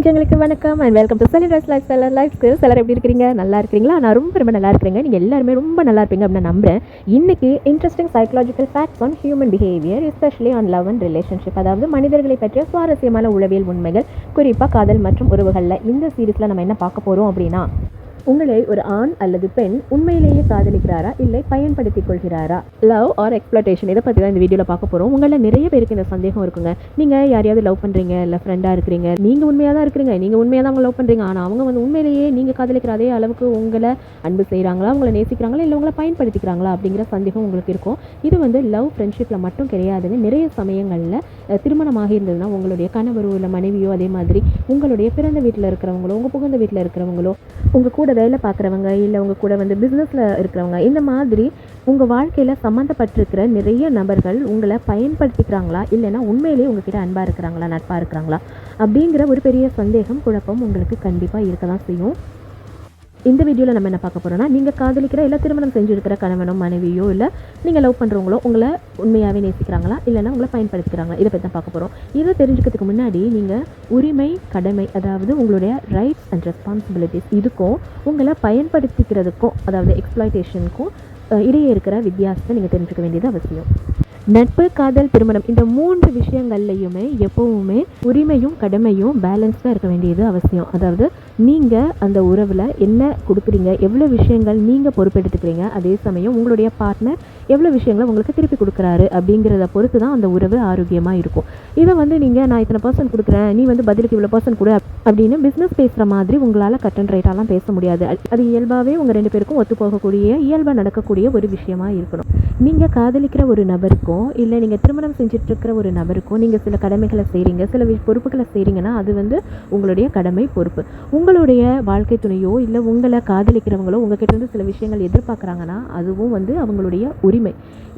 ஆன்மீகங்களுக்கு வணக்கம் and welcome to celebrates lifestyle life skills. எல்லாரும் எப்படி இருக்கிறீங்க? நல்லா இருக்கிறீங்களா? நான் ரொம்ப நல்லா இருக்கிறேங்க. நீங்கள் எல்லாருமே ரொம்ப நல்லா இருப்பீங்க அப்படின்னு நம்புறேன். இன்னைக்கு interesting psychological facts on human behaviour, especially on love and relationship, அதாவது மனிதர்களை பற்றிய சுவாரஸ்யமான உளவியல் உண்மைகள், குறிப்பாக காதல் மற்றும் உறவுகளில். இந்த சீரீஸில் நம்ம என்ன பார்க்க போகிறோம் அப்படின்னா, உங்களை ஒரு ஆண் அல்லது பெண் உண்மையிலேயே காதலிக்கிறாரா இல்லை பயன்படுத்திக் கொள்கிறாரா? லவ் ஆர் எக்ஸ்ப்ளோட்டேஷன், இதை பற்றி தான் இந்த வீடியோவில் பார்க்க போகிறோம். உங்களில் நிறைய பேருக்கு இந்த சந்தேகம் இருக்குங்க. நீங்கள் யாரையாவது லவ் பண்ணுறீங்க, இல்லை ஃப்ரெண்டாக இருக்கிறீங்க, நீங்கள் உண்மையாக தான் இருக்கிறீங்க, நீங்கள் உண்மையாக தான் அவங்க லவ் பண்ணுறீங்க, ஆனால் அவங்க வந்து உண்மையிலேயே நீங்கள் காதலிக்கிற அதே அளவுக்கு உங்களை அன்பு செய்கிறாங்களா, உங்களை நேசிக்கிறாங்களா, இல்லை உங்களை பயன்படுத்திக்கிறாங்களா அப்படிங்கிற சந்தேகம் உங்களுக்கு இருக்கும். இது வந்து லவ் ஃப்ரெண்ட்ஷிப்பில் மட்டும் கிடையாதுங்க. நிறைய சமயங்களில் திருமணமாக இருந்ததுன்னா உங்களுடைய கணவரோ இல்லை மனைவியோ, அதே மாதிரி உங்களுடைய பிறந்த வீட்டில் இருக்கிறவங்களோ, உங்கள் புகுந்த வீட்டில் இருக்கிறவங்களோ, உங்கள் கூட வேலை பார்க்குறவங்க, இல்லை உங்கள் கூட வந்து பிஸ்னஸில் இருக்கிறவங்க, இந்த மாதிரி உங்கள் வாழ்க்கையில் சம்மந்தப்பட்டிருக்கிற நிறைய நபர்கள் உங்களை பயன்படுத்திக்கிறாங்களா, இல்லைன்னா உண்மையிலேயே உங்ககிட்ட அன்பாக இருக்கிறாங்களா, நட்பாக இருக்கிறாங்களா அப்படிங்கிற ஒரு பெரிய சந்தேகம், குழப்பம் உங்களுக்கு கண்டிப்பாக இருக்க தான் செய்யும். இந்த வீடியோவில் நம்ம என்ன பார்க்க போகிறோம்னா, நீங்கள் காதலிக்கிற இல்லை திருமணம் செஞ்சுருக்கிற கணவனோ மனைவியோ, இல்லை நீங்கள் லவ் பண்ணுறவங்களோ உங்களை உண்மையாகவே நேசிக்கிறாங்களா, இல்லைன்னா உங்களை பயன்படுத்திக்கிறாங்களா, இதை பற்றி தான் பார்க்க போகிறோம். இதை தெரிஞ்சுக்கிறதுக்கு முன்னாடி நீங்கள் உரிமை கடமை, அதாவது உங்களுடைய ரைட்ஸ் அண்ட் ரெஸ்பான்சிபிலிட்டிஸ், இதுக்கும் உங்களை பயன்படுத்திக்கிறதுக்கும், அதாவது எக்ஸ்ப்ளாய்டேஷனுக்கும் இடையே இருக்கிற வித்தியாசத்தை நீங்கள் தெரிஞ்சுக்க வேண்டியது அவசியம். நட்பு, காதல், திருமணம், இந்த 3 விஷயங்கள்லையுமே எப்போவுமே உரிமையும் கடமையும் பேலன்ஸ்டாக இருக்க வேண்டியது அவசியம். அதாவது நீங்கள் அந்த உறவில் என்ன கொடுக்குறீங்க, எவ்வளோ விஷயங்கள் நீங்கள் பொறுப்பெடுத்துக்கிறீங்க, அதே சமயம் உங்களுடைய பார்ட்னர் எவ்வளோ விஷயங்களை உங்களுக்கு திருப்பி கொடுக்குறாரு அப்படிங்கிறத பொறுத்து தான் அந்த உறவு ஆரோக்கியமாக இருக்கும். இதை வந்து நீங்கள் நான் இத்தனை பர்சன்ட் கொடுக்குறேன், நீ வந்து பதிலுக்கு இவ்வளோ பர்சன்ட் கொடு அப்படின்னு பிஸ்னஸ் பேசுகிற மாதிரி உங்களால் கட் அண்ட் ரைட்டாலாம் பேச முடியாது. அது இயல்பாகவே உங்கள் 2 பேருக்கும் ஒத்து போகக்கூடிய, இயல்பாக நடக்கக்கூடிய ஒரு விஷயமா இருக்கணும். நீங்கள் காதலிக்கிற ஒரு நபருக்கும் இல்லை நீங்கள் திருமணம் செஞ்சுட்டு இருக்கிற ஒரு நபருக்கும் நீங்கள் சில கடமைகளை செய்கிறீங்க, சில பொறுப்புகளை செய்கிறீங்கன்னா அது வந்து உங்களுடைய கடமை, பொறுப்பு. உங்களுடைய வாழ்க்கை துணையோ இல்லை உங்களை காதலிக்கிறவங்களோ உங்ககிட்ட இருந்து சில விஷயங்கள் எதிர்பார்க்குறாங்கன்னா அதுவும் வந்து அவங்களுடைய உரிமை.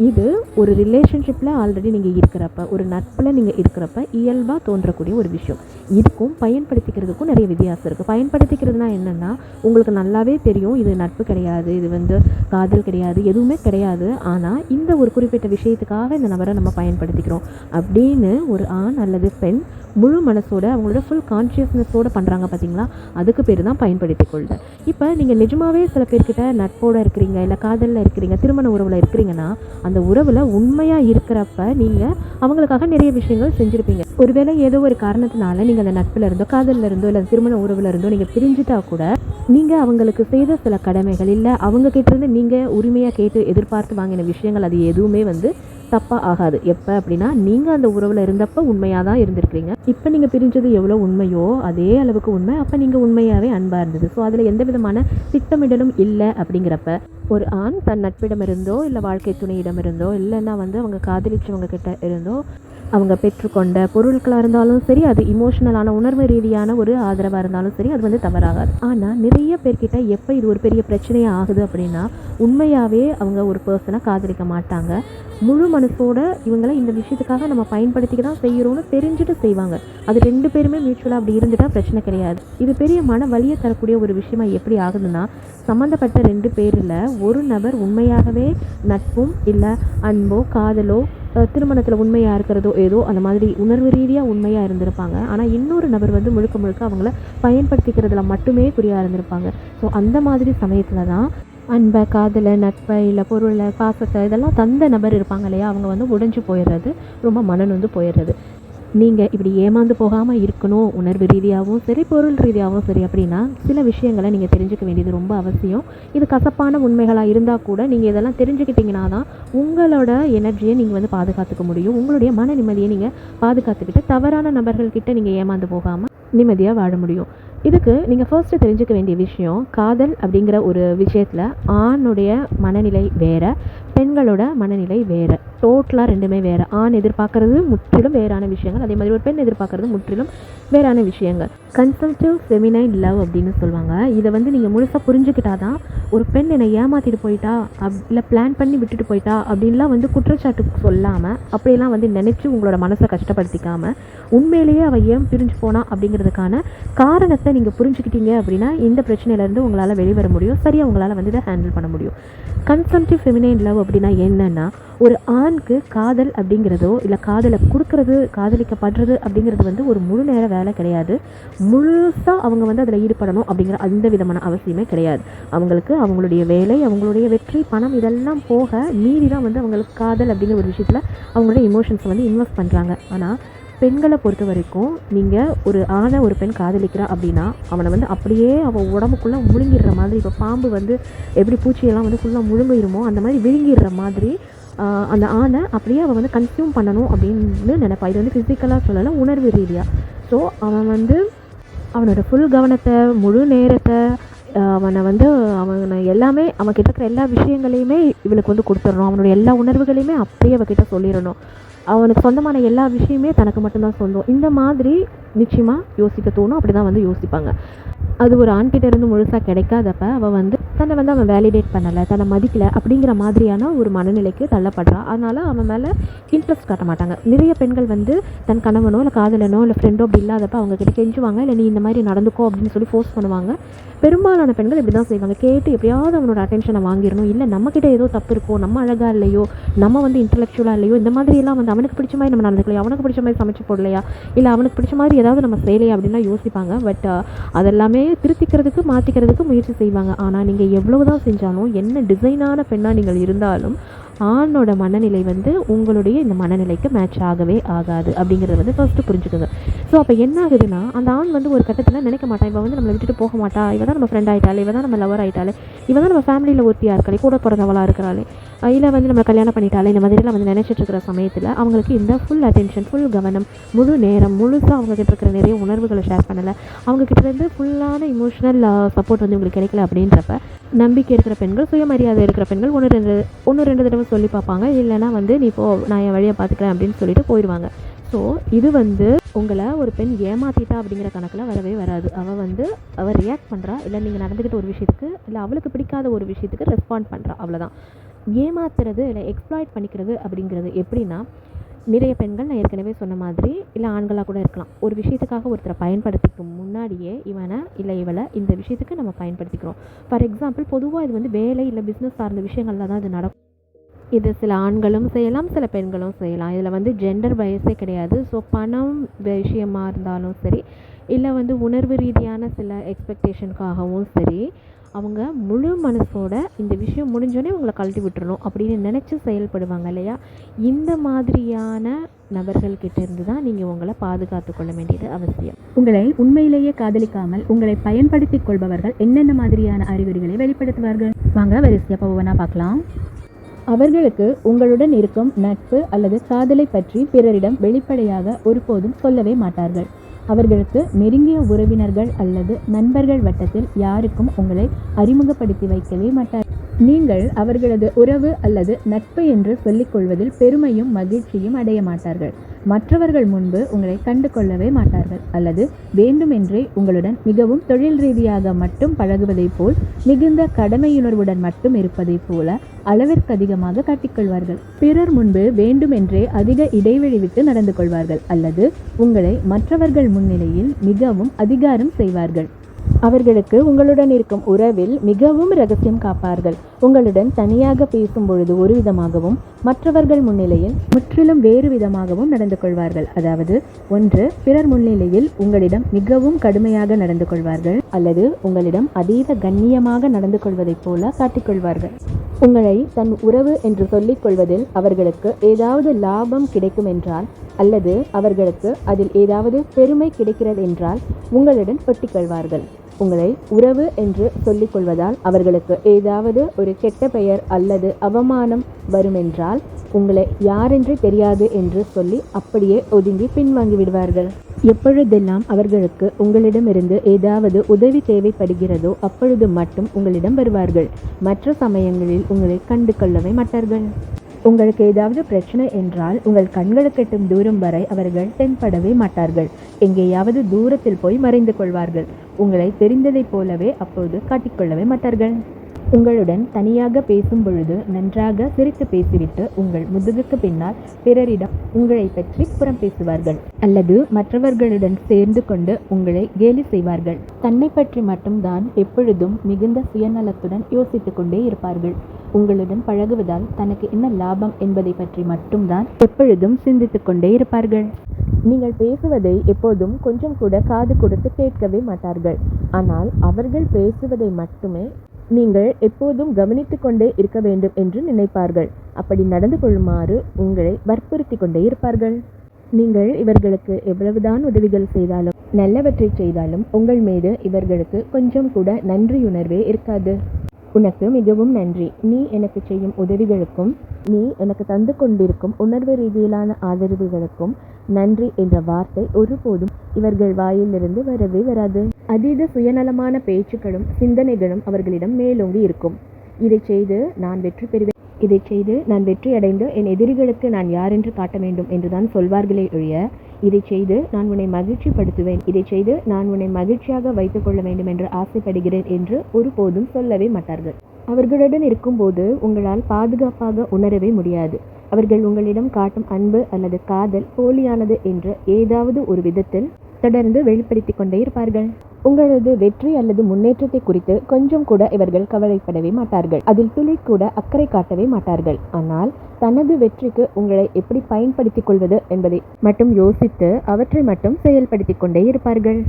இது ஒரு ரிலேஷன்ஷிப்பில் ஆல்ரெடி நீங்கள் இருக்கிறப்ப, ஒரு நட்பில் நீங்கள் இருக்கிறப்ப இயல்பாக தோன்றக்கூடிய ஒரு விஷயம். இதுக்கும் பயன்படுத்திக்கிறதுக்கும் நிறைய வித்தியாசம் இருக்குது. பயன்படுத்திக்கிறதுனா என்னென்னா, உங்களுக்கு நல்லாவே தெரியும் இது நட்பு கிடையாது, இது வந்து காதல் கிடையாது, எதுவுமே கிடையாது, ஆனால் இந்த ஒரு குறிப்பிட்ட விஷயத்துக்காக இந்த நபரை நம்ம பயன்படுத்திக்கிறோம் அப்படின்னு ஒரு ஆண் அல்லது பெண் முழு மனசோட, அவங்களோட ஃபுல் கான்ஷியஸ்னஸோடு பண்ணுறாங்க பார்த்தீங்களா, அதுக்கு பேர் தான் பயன்படுத்திக் கொள்ளுதல். இப்போ நீங்கள் நிஜமாகவே சில பேர்கிட்ட நட்போடு இருக்கிறீங்க, இல்லை காதலில் இருக்கிறீங்க, திருமண உறவில் இருக்கிறீங்கன்னா, அந்த உறவில் உண்மையாக இருக்கிறப்ப நீங்கள் அவங்களுக்காக நிறைய விஷயங்கள் செஞ்சுருப்பீங்க. ஒருவேளை ஏதோ ஒரு காரணத்தினால நீங்கள் அந்த நட்பில் இருந்தோ, காதலில் இருந்தோ, இல்லை திருமண உறவில் இருந்தோ நீங்கள் பிரிஞ்சுட்டா கூட நீங்கள் அவங்களுக்கு செய்த சில கடமைகள், இல்லை அவங்க கிட்டேருந்து நீங்கள் உரிமையாக கேட்டு எதிர்பார்த்து வாங்கின விஷயங்கள், அது எதுவுமே வந்து தப்பாக ஆகாது. எப்போ அப்படின்னா, நீங்கள் அந்த உறவில் இருந்தப்போ உண்மையாக தான் இருந்திருக்கிறீங்க. இப்போ நீங்கள் பிரிஞ்சது எவ்வளோ உண்மையோ அதே அளவுக்கு உண்மை. அப்போ நீங்கள் உண்மையாகவே அன்பாக இருந்தது. ஸோ அதில் எந்த விதமான திட்டமிடலும் இல்லை. அப்படிங்கிறப்ப ஒரு ஆண் தன் நட்பிடமிருந்தோ, இல்லை வாழ்க்கை துணையிடமிருந்தோ, இல்லைன்னா வந்து அவங்க காதலிச்சவங்க கிட்ட இருந்தோ அவங்க பெற்றுக்கொண்ட பொருட்களாக இருந்தாலும் சரி, அது இமோஷனலான உணர்வு ரீதியான ஒரு ஆதரவாக இருந்தாலும் சரி, அது வந்து தவறாகாது. ஆனால் நிறைய பேர்கிட்ட எப்போ இது ஒரு பெரிய பிரச்சனையாக ஆகுது அப்படின்னா, உண்மையாகவே அவங்க ஒரு பர்சனை காதலிக்க மாட்டாங்க. முழு மனசோட இவங்களை இந்த விஷயத்துக்காக நம்ம பயன்படுத்திக்க தான் செய்கிறோன்னு தெரிஞ்சுட்டு செய்வாங்க. அது 2 பேருமே மியூச்சுவலாக அப்படி இருந்துட்டால் பிரச்சனை கிடையாது. இது பெரிய மன வலியை தரக்கூடிய ஒரு விஷயமா எப்படி ஆகுதுன்னா, சம்மந்தப்பட்ட 2 பேரில் ஒரு நபர் உண்மையாகவே நட்பும் இல்லை அன்போ காதலோ திருமணத்தில் உண்மையாக இருக்கிறதோ ஏதோ அந்த மாதிரி உணர்வு ரீதியாக உண்மையாக இருந்திருப்பாங்க. ஆனால் இன்னொரு நபர் வந்து முழுக்க முழுக்க அவங்கள பயன்படுத்திக்கிறதுல மட்டுமே குறியாக இருந்திருப்பாங்க. ஸோ அந்த மாதிரி சமயத்தில் தான் அன்பை, காதலை, நட்பை, இல்லை பொருளை, பாசத்தை இதெல்லாம் தந்த நபர் இருப்பாங்க இல்லையா, அவங்க வந்து உடைஞ்சு போயிடுறது, ரொம்ப மனநொந்து போயிடுறது. நீங்கள் இப்படி ஏமாந்து போகாமல் இருக்கணும், உணர்வு ரீதியாகவும் சரி, பொருள் ரீதியாகவும் சரி, அப்படின்னா சில விஷயங்களை நீங்கள் தெரிஞ்சுக்க வேண்டியது ரொம்ப அவசியம். இது கசப்பான உண்மைகளாக இருந்தால் கூட நீங்கள் இதெல்லாம் தெரிஞ்சுக்கிட்டிங்கன்னா தான் உங்களோட எனர்ஜியை நீங்கள் வந்து பாதுகாத்துக்க முடியும். உங்களுடைய மன நிம்மதியை நீங்கள் பாதுகாத்துக்கிட்டு தவறான நபர்கள்கிட்ட நீங்கள் ஏமாந்து போகாமல் நிம்மதியாக வாழ முடியும். இதுக்கு நீங்கள் ஃபர்ஸ்ட்டு தெரிஞ்சுக்க வேண்டிய விஷயம், காதல் அப்படிங்கிற ஒரு விஷயத்தில் ஆணுடைய மனநிலை வேறு, பெண்களோட மனநிலை வேறு. டோட்டலாக 2மே வேறு. ஆண் எதிர்பார்க்கறது முற்றிலும் வேறான விஷயங்கள், அதே மாதிரி ஒரு பெண் எதிர்பார்க்கறது முற்றிலும் வேறான விஷயங்கள். கன்செப்டிவ் ஃபெமினைன் லவ் அப்படின்னு சொல்லுவாங்க. இதை வந்து நீங்கள் முழுசாக புரிஞ்சுக்கிட்டாதான், ஒரு பெண் என்னை ஏமாற்றிட்டு போயிட்டா இல்லை பிளான் பண்ணி விட்டுட்டு போயிட்டா அப்படின்லாம் வந்து குற்றச்சாட்டுக்கு சொல்லாமல், அப்படியெல்லாம் வந்து நினச்சி உங்களோட மனசை கஷ்டப்படுத்திக்காமல், உண்மையிலேயே அவள் ஏன் பிரிஞ்சு போனா அப்படிங்கிறதுக்கான காரணத்தை நீங்கள் புரிஞ்சுக்கிட்டீங்க அப்படின்னா இந்த பிரச்சனையிலேருந்து உங்களால் வெளிவர முடியும். சரியாக உங்களால் வந்து இதை ஹேண்டில் பண்ண முடியும். கன்செப்டிவ் ஃபெமினைன் லவ் அப்படின்னா என்னென்னா, ஒரு ஆணுக்கு காதல் அப்படிங்கிறதோ இல்லை காதலை கொடுக்குற காதலிக்கப்படுறது அப்படிங்கிறது வந்து ஒரு முழு நேர வேலை கிடையாது. முழுசாக அவங்க வந்து அதில் ஈடுபடணும் அப்படிங்கிற அந்த விதமான அவசியமே கிடையாது. அவங்களுக்கு அவங்களுடைய வேலை, அவங்களுடைய வெற்றி, பணம் இதெல்லாம் போக மீறி தான் வந்து அவங்களுக்கு காதல் அப்படிங்கிற ஒரு விஷயத்தில் அவங்களுடைய இமோஷன்ஸை வந்து இன்வெஸ்ட் பண்ணுறாங்க. ஆனால் பெண்களை பொறுத்த வரைக்கும் நீங்கள் ஒரு பெண் காதலிக்கிறா அப்படின்னா அவனை வந்து அப்படியே அவன் உடம்புக்குள்ளே முழுங்கிடுற மாதிரி, இப்போ பாம்பு வந்து எப்படி பூச்சியெல்லாம் வந்து ஃபுல்லாக முழுங்கிடுமோ அந்த மாதிரி விழுங்கிடுற மாதிரி அந்த ஆணை அப்படியே அவன் வந்து கன்சியூம் பண்ணணும் அப்படின்னு நினைப்பான். இது வந்து ஃபிசிக்கலாக சொல்லலை, உணர்வு ரீதியாக. ஸோ அவன் வந்து அவனோட ஃபுல் கவனத்தை, முழு நேரத்தை, அவனை எல்லாமே அவன்கிட்ட இருக்கிற எல்லா விஷயங்களையுமே இவளுக்கு வந்து கொடுத்துடணும். அவனோட எல்லா உணர்வுகளையுமே அப்படியே அவகிட்ட சொல்லிடணும். அவனுக்கு சொந்தமான எல்லா விஷயமே தனக்கு மட்டும்தான் சொந்தம். இந்த மாதிரி நிச்சயமாக யோசிக்க தோணும். அப்படி தான் வந்து யோசிப்பாங்க. அது ஒரு ஆண்கிட்ட இருந்து முழுசாக கிடைக்காதப்ப அவள் வந்து தன்னை வந்து அவன் வேலிடேட் பண்ணலை, தன்னை மதிக்கலை அப்படிங்கிற மாதிரியான ஒரு மனநிலைக்கு தள்ளப்படுறான். அதனால் அவன் மேலே இன்ட்ரெஸ்ட் காட்ட மாட்டாங்க. நிறைய பெண்கள் வந்து தன் கணவனோ இல்லை காதலனோ இல்லை ஃப்ரெண்டோ அப்படி இல்லாதப்ப அவங்கக்கிட்ட கெஞ்சுவாங்க, இல்லை நீ இந்த மாதிரி நடந்துக்கோ அப்படின்னு சொல்லி ஃபோர்ஸ் பண்ணுவாங்க. பெரும்பாலான பெண்கள் இப்படி தான் செய்வாங்க. கேட்டு எப்படியாவது அவனோட அட்டென்ஷனை வாங்கிடணும், இல்லை நம்மக்கிட்ட ஏதோ தப்பு இருக்கோ, நம்ம அழகாக இல்லையோ, நம்ம வந்து இன்டெலெக்சுவலாக இல்லையோ, இந்த மாதிரியெல்லாம் வந்து அவனுக்கு பிடிச்ச மாதிரி நம்ம நடந்துக்கலையா, அவனுக்கு பிடிச்ச மாதிரி சமைச்சு போடலையா, இல்லை அவனுக்கு பிடிச்ச மாதிரி ஏதாவது நம்ம செய்யலையா அப்படின்லாம் யோசிப்பாங்க. பட் அதெல்லாமே திருத்திக்கிறதுக்கு மாற்றிக்கிறதுக்கு முயற்சி செய்வாங்க. ஆனால் நீங்கள் எவ்வளவு தான் செஞ்சாலும், என்ன டிசைனான பெண்ணாக நீங்கள் இருந்தாலும், ஆணோட மனநிலை வந்து உங்களுடைய இந்த மனநிலைக்கு மேட்ச் ஆகவே ஆகாது அப்படிங்கிறத வந்து ஃபர்ஸ்ட்டு புரிஞ்சுக்கோங்க. ஸோ அப்போ என்ன ஆகுதுன்னா, அந்த ஆண் வந்து ஒரு கட்டத்தில் நினைக்க மாட்டான், இவன் வந்து நம்மளை விட்டுட்டு போக மாட்டா, இவன் தான் நம்ம ஃப்ரெண்ட் ஆகிட்டாலே, இவன் தான் நம்ம லவர் ஆகிட்டாலே, இவன் தான் நம்ம ஃபேமிலியில் ஒருத்தியாக இருக்காளே, கூட பிறந்தவளாக இருக்கிறாளே, இல்லை வந்து நம்ம கல்யாணம் பண்ணிட்டாலே, இந்த மாதிரிலாம் வந்து நினச்சிட்டு இருக்கிற சமயத்தில் அவங்களுக்கு இந்த ஃபுல் அட்டென்ஷன், ஃபுல் கவனம், முழு நேரம் முழுசாக அவங்கக்கிட்ட இருக்கிற நிறைய உணர்வுகளை ஷேர் பண்ணலை, அவங்கக்கிட்டேருந்து ஃபுல்லான இமோஷனல் சப்போர்ட் வந்து உங்களுக்கு கிடைக்கல அப்படின்றப்ப நம்பிக்கை இருக்கிற பெண்கள், சுயமரியாதை இருக்கிற பெண்கள் ஒன்று ரெண்டு தடவை சொல்லி பார்ப்பாங்க. இல்லைனா வந்து நீ போ, நான் என் வழியை பார்த்துக்கிறேன் அப்படின்னு சொல்லிட்டு போயிடுவாங்க. ஸோ இது வந்து உங்களை ஒரு பெண் ஏமாற்றிட்டா அப்படிங்கிற கணக்கில் வரவே வராது. அவள் ரியாக்ட் பண்ணுறா, இல்லை நீங்கள் நடந்துக்கிட்ட ஒரு விஷயத்துக்கு, இல்லை அவளுக்கு பிடிக்காத ஒரு விஷயத்துக்கு ரெஸ்பாண்ட் பண்ணுறா, அவ்வளோதான். ஏமாத்துறது இல்லை எக்ஸ்ப்ளாய்ட் பண்ணிக்கிறது அப்படிங்கிறது எப்படின்னா, நிறைய பெண்கள் நான் ஏற்கனவே சொன்ன மாதிரி, இல்லை ஆண்களாக கூட இருக்கலாம், ஒரு விஷயத்துக்காக ஒருத்தரை பயன்படுத்திக்கும் முன்னாடியே இவனை இல்லை இவளை இந்த விஷயத்துக்கு நம்ம பயன்படுத்திக்கிறோம். ஃபார் எக்ஸாம்பிள், பொதுவாக இது வந்து வேலை இல்லை பிஸ்னஸ் சார்ந்த விஷயங்களில் தான் இது நடக்கும். இது சில ஆண்களும் செய்யலாம், சில பெண்களும் செய்யலாம். இதில் வந்து ஜெண்டர் பயஸே கிடையாது. ஸோ பணம் விஷயமாக இருந்தாலும் சரி, இல்லை வந்து உணர்வு ரீதியான சில எக்ஸ்பெக்டேஷனுக்காகவும் சரி, அவங்க முழு மனசோட இந்த விஷயம் முடிஞ்சோடனே உங்களை கழட்டி விட்டுறணும் அப்படின்னு நினச்சி செயல்படுவாங்க இல்லையா. இந்த மாதிரியான நபர்கள்கிட்ட இருந்து தான் நீங்கள் உங்களை பாதுகாத்து கொள்ள வேண்டியது அவசியம். உங்களை உண்மையிலேயே காதலிக்காமல் உங்களை பயன்படுத்தி கொள்பவர்கள் என்னென்ன மாதிரியான அறிகுறிகளை வெளிப்படுத்துவார்கள்? வாங்க வரிசையாக ஒவ்வொன்றா பார்க்கலாம். அவர்களுக்கு உங்களுடன் இருக்கும் நட்பு அல்லது காதலை பற்றி பிறரிடம் வெளிப்படையாக ஒருபோதும் சொல்லவே மாட்டார்கள். அவர்களுக்கு நெருங்கிய உறவினர்கள் அல்லது நண்பர்கள் வட்டத்தில் யாருக்கும் உங்களை அறிமுகப்படுத்தி வைக்கவே மாட்டார்கள். நீங்கள் அவர்களது உறவு அல்லது நட்பு என்று சொல்லிக்கொள்வதில் பெருமையும் மகிழ்ச்சியும் அடைய மாட்டார்கள். மற்றவர்கள் முன்பு உங்களை கண்டு கொள்ளவே மாட்டார்கள். அல்லது வேண்டுமென்றே உங்களுடன் மிகவும் தொழில் ரீதியாக மட்டும் பழகுவதைப் போல், மிகுந்த கடமையுணர்வுடன் மட்டும் இருப்பதைப் போல அளவிற்கு அதிகமாக காட்டிக்கொள்வார்கள். பிறர் முன்பு வேண்டுமென்றே அதிக இடைவெளி விட்டு நடந்து கொள்வார்கள். அல்லது உங்களை மற்றவர்கள் முன்னிலையில் மிகவும் அதிகாரம் செய்வார்கள். அவர்களுக்கு உங்களுடன் இருக்கும் உறவில் மிகவும் ரகசியம் காப்பார்கள். உங்களுடன் தனியாக பேசும் பொழுது ஒரு விதமாகவும், மற்றவர்கள் முன்னிலையில் முற்றிலும் வேறு விதமாகவும் நடந்து கொள்வார்கள். அதாவது, ஒன்று, பிறர் முன்னிலையில் உங்களிடம் மிகவும் கடுமையாக நடந்து கொள்வார்கள், அல்லது உங்களிடம் அதீத கண்ணியமாக நடந்து கொள்வதைப் போல காட்டிக்கொள்வார்கள். உங்களை தன் உறவு என்று சொல்லிக் கொள்வதில் அவர்களுக்கு ஏதாவது லாபம் கிடைக்கும் என்றால், அல்லது அவர்களுக்கு அதில் ஏதாவது பெருமை கிடைக்கிறது என்றால் உங்களுடன் ஒட்டிக்கொள்வார்கள். உங்களை உறவு என்று சொல்லிக் கொள்வதால் அவர்களுக்கு ஏதாவது ஒரு கெட்ட பெயர் அல்லது அவமானம் வருமென்றால் உங்களை யாரென்று தெரியாது என்று சொல்லி அப்படியே ஒதுங்கி பின்வாங்கி விடுவார்கள். எப்பொழுதெல்லாம் அவர்களுக்கு உங்களிடமிருந்து ஏதாவது உதவி தேவைப்படுகிறதோ அப்பொழுது மட்டும் உங்களிடம் வருவார்கள். மற்ற சமயங்களில் உங்களை கண்டு கொள்ளவே மாட்டார்கள். உங்களுக்கு ஏதாவது பிரச்சனை என்றால் உங்கள் கண்களுக்கு எட்டும் தூரம் வரை அவர்கள் தென்படவே மாட்டார்கள். எங்கேயாவது தூரத்தில் போய் மறைந்து கொள்வார்கள். உங்களை தெரிந்ததைப் போலவே அப்போது காட்டிக்கொள்ளவே மாட்டார்கள். உங்களுடன் தனியாக பேசும் பொழுது நன்றாக சிரித்து பேசிவிட்டு உங்கள் முதுகுக்கு பின்னால் பிறரிடம் உங்களை பற்றி புறம் பேசுவார்கள் அல்லது மற்றவர்களுடன் சேர்ந்து கொண்டு உங்களை கேலி செய்வார்கள். தன்னை பற்றி மட்டும்தான் எப்பொழுதும் மிகுந்த சுயநலத்துடன் யோசித்துக் கொண்டே இருப்பார்கள். உங்களுடன் பழகுவதால் தனக்கு என்ன லாபம் என்பதை பற்றி மட்டும்தான் எப்பொழுதும் சிந்தித்துக் கொண்டே இருப்பார்கள். நீங்கள் பேசுவதை எப்போதும் கொஞ்சம் கூட காது கொடுத்து கேட்கவே மாட்டார்கள். ஆனால் அவர்கள் பேசுவதை மட்டுமே நீங்கள் எப்போதும் கவனித்து கொண்டே இருக்க வேண்டும் என்று நினைப்பார்கள். அப்படி நடந்து கொள்ளுமாறு உங்களை வற்புறுத்தி கொண்டே இருப்பார்கள். நீங்கள் இவர்களுக்கு எவ்வளவுதான் உதவிகள் செய்தாலும் நல்லவற்றை செய்தாலும் உங்கள் மீது இவர்களுக்கு கொஞ்சம் கூட நன்றியுணர்வே இருக்காது. உனக்கு மிகவும் நன்றி. நீ எனக்கு செய்யும் உதவிகளுக்கும் நீ எனக்கு தந்து கொண்டிருக்கும் உணர்வு ரீதியிலான ஆதரவுகளுக்கும் நன்றி என்ற வார்த்தை ஒருபோதும் இவர்கள் வாயிலிருந்து வரவே வராது. அதீத சுயநலமான பேச்சுக்களும் சிந்தனைகளும் அவர்களிடம் மேலோங்கி இருக்கும். இதை செய்து நான் வெற்றி பெறுவேன், இதை செய்து நான் வெற்றி அடைந்து என் எதிரிகளுக்கு நான் யார் என்று காட்ட வேண்டும் என்றுதான் சொல்வார்களே ஒழிய இதை செய்து நான் உன்னை மகிழ்ச்சிப்படுத்துவேன், இதை செய்து நான் உன்னை மகிழ்ச்சியாக வைத்துக் கொள்ள வேண்டும் என்று ஆசைப்படுகிறேன் என்று ஒருபோதும் சொல்லவே மாட்டார்கள். அவர்களுடன் இருக்கும்போது உங்களால் பாதுகாப்பாக உணரவே முடியாது. அவர்கள் உங்களிடம் காட்டும் அன்பு அல்லது காதல் போலியானது என்று ஏதாவது ஒரு விதத்தில் தொடர்ந்து வெளிப்படுத்தி கொண்டே இருப்பார்கள். உங்களது வெற்றி அல்லது முன்னேற்றத்தை குறித்து கொஞ்சம் கூட இவர்கள் கவலைப்படவே மாட்டார்கள். அதில் துளி கூட அக்கறை காட்டவே மாட்டார்கள். ஆனால் தனது வெற்றிக்கு உங்களை எப்படி பயன்படுத்திக் கொள்வது என்பதை மட்டும் யோசித்து அவற்றை மட்டும் செயல்படுத்தி கொண்டே இருப்பார்கள்.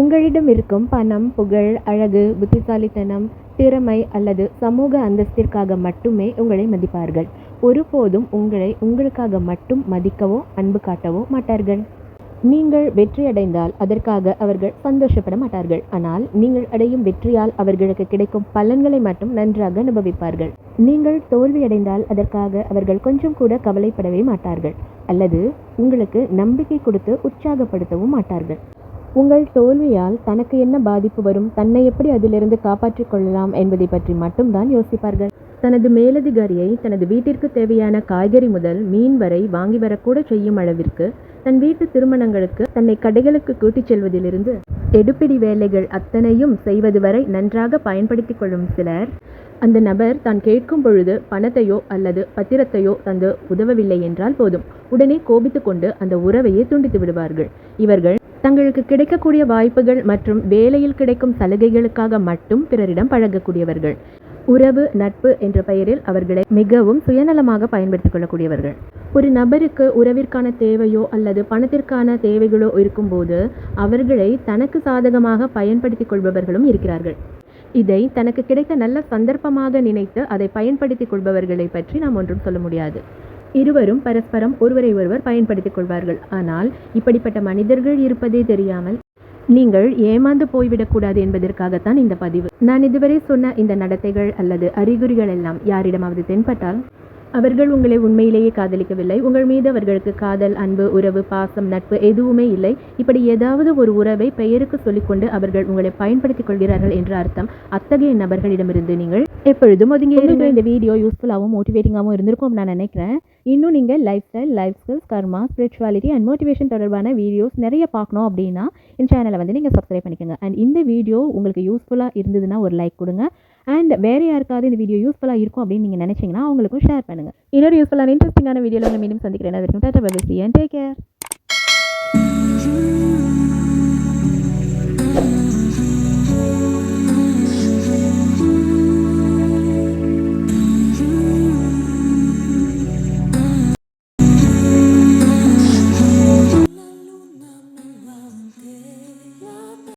உங்களிடம் இருக்கும் பணம், புகழ், அழகு, புத்திசாலித்தனம், திறமை அல்லது சமூக அந்தஸ்திற்காக மட்டுமே உங்களை மதிப்பார்கள். ஒருபோதும் உங்களை உங்களுக்காக மட்டும் மதிக்கவோ அன்பு காட்டவோ மாட்டார்கள். நீங்கள் வெற்றியடைந்தால் அதற்காக அவர்கள் சந்தோஷப்பட மாட்டார்கள். ஆனால் நீங்கள் அடையும் வெற்றியால் அவர்களுக்கு கிடைக்கும் பலன்களை மட்டும் நன்றாக அனுபவிப்பார்கள். நீங்கள் தோல்வியடைந்தால் அதற்காக அவர்கள் கொஞ்சம் கூட கவலைப்படவே மாட்டார்கள் அல்லது உங்களுக்கு நம்பிக்கை கொடுத்து உற்சாகப்படுத்தவும் மாட்டார்கள். உங்கள் தோல்வியால் தனக்கு என்ன பாதிப்பு வரும், தன்னை எப்படி அதிலிருந்து காப்பாற்றிக் கொள்ளலாம் என்பதை பற்றி மட்டும்தான் யோசிப்பார்கள். தனது மேலதிகாரியை தனது வீட்டிற்கு தேவையான காய்கறி முதல் மீன் வரை வாங்கி வரக்கூட செய்யும் அளவிற்கு தன் வீட்டு திருமணங்களுக்கு தன்னை கடைகளுக்கு கூட்டிச் செல்வதிலிருந்து எடுப்பிடி வேலைகள் அத்தனையும் செய்வது வரை நன்றாக பயன்படுத்தி கொள்ளும் சிலர், அந்த நபர் தான் கேட்கும் பொழுது பணத்தையோ அல்லது பத்திரத்தையோ தந்து உதவவில்லை என்றால் போதும் உடனே கோபித்து கொண்டு அந்த உறவையே துண்டித்து விடுவார்கள். இவர்கள் தங்களுக்கு கிடைக்கக்கூடிய வாய்ப்புகள் மற்றும் வேலையில் கிடைக்கும் சலுகைகளுக்காக மட்டும் பிறரிடம் பழகக்கூடியவர்கள். உறவு, நட்பு என்ற பெயரில் அவர்களை மிகவும் சுயநலமாக பயன்படுத்திக் கொள்ளக்கூடியவர்கள். ஒரு நபருக்கு உறவிற்கான தேவையோ அல்லது பணத்திற்கான தேவைகளோ இருக்கும்போது அவர்களை தனக்கு சாதகமாக பயன்படுத்திக் கொள்பவர்களும் இருக்கிறார்கள். இதை தனக்கு கிடைத்த நல்ல சந்தர்ப்பமாக நினைத்து அதை பயன்படுத்திக் கொள்பவர்களை பற்றி நாம் ஒன்றும் சொல்ல முடியாது. இருவரும் பரஸ்பரம் ஒருவரை ஒருவர் பயன்படுத்திக் கொள்வார்கள். ஆனால் இப்படிப்பட்ட மனிதர்கள் இருப்பதே தெரியாமல் நீங்கள் ஏமாந்து போய்விடக்கூடாது என்பதற்காகத்தான் இந்த பதிவு. நான் இதுவரை சொன்ன இந்த நடத்தைகள் அல்லது அறிகுறிகள் எல்லாம் யாரிடமாவது தென்பட்டால் அவர்கள் உங்களை உண்மையிலேயே காதலிக்கவில்லை. உங்கள் மீது அவர்களுக்கு காதல், அன்பு, உறவு, பாசம், நட்பு எதுவுமே இல்லை. இப்படி ஏதாவது ஒரு உறவை பெயருக்கு சொல்லிக்கொண்டு அவர்கள் உங்களை பயன்படுத்திக் கொள்கிறார்கள் என்ற அர்த்தம். அத்தகைய நபர்களிடமிருந்து நீங்கள் எப்பொழுதும் ஒதுங்கி இருங்க. இந்த வீடியோ யூஸ்ஃபுல்லாகவும் மோட்டிவேட்டிங்காகவும் இருந்திருக்கும் நான் நினைக்கிறேன். இன்னும் நீங்கள் life style, life skills, karma, spirituality and motivation தொடர்பான வீடியோஸ் நிறைய பார்க்கணும் அப்படின்னா இந்த சேனலை வந்து நீங்கள் சப்ஸ்கிரைப் பண்ணிக்கோங்க. அண்ட் இந்த வீடியோ உங்களுக்கு யூஸ்ஃபுல்லாக இருந்ததுன்னா ஒரு லைக் கொடுங்க. அண்ட் வேறு யாருக்காவது இந்த வீடியோ யூஸ்ஃபுல்லாக இருக்கும் அப்படின்னு நீங்கள் நினச்சிங்கன்னா அவங்களுக்கும் ஷேர் பண்ணுங்கள். இன்னொரு யூஸ்ஃபுல்லான இன்ட்ரெஸ்டிங்கான வீடியோவில் உங்களை மீண்டும் சந்திக்கிறேன். அது வரைக்கும் tata bye bye, see you and take care.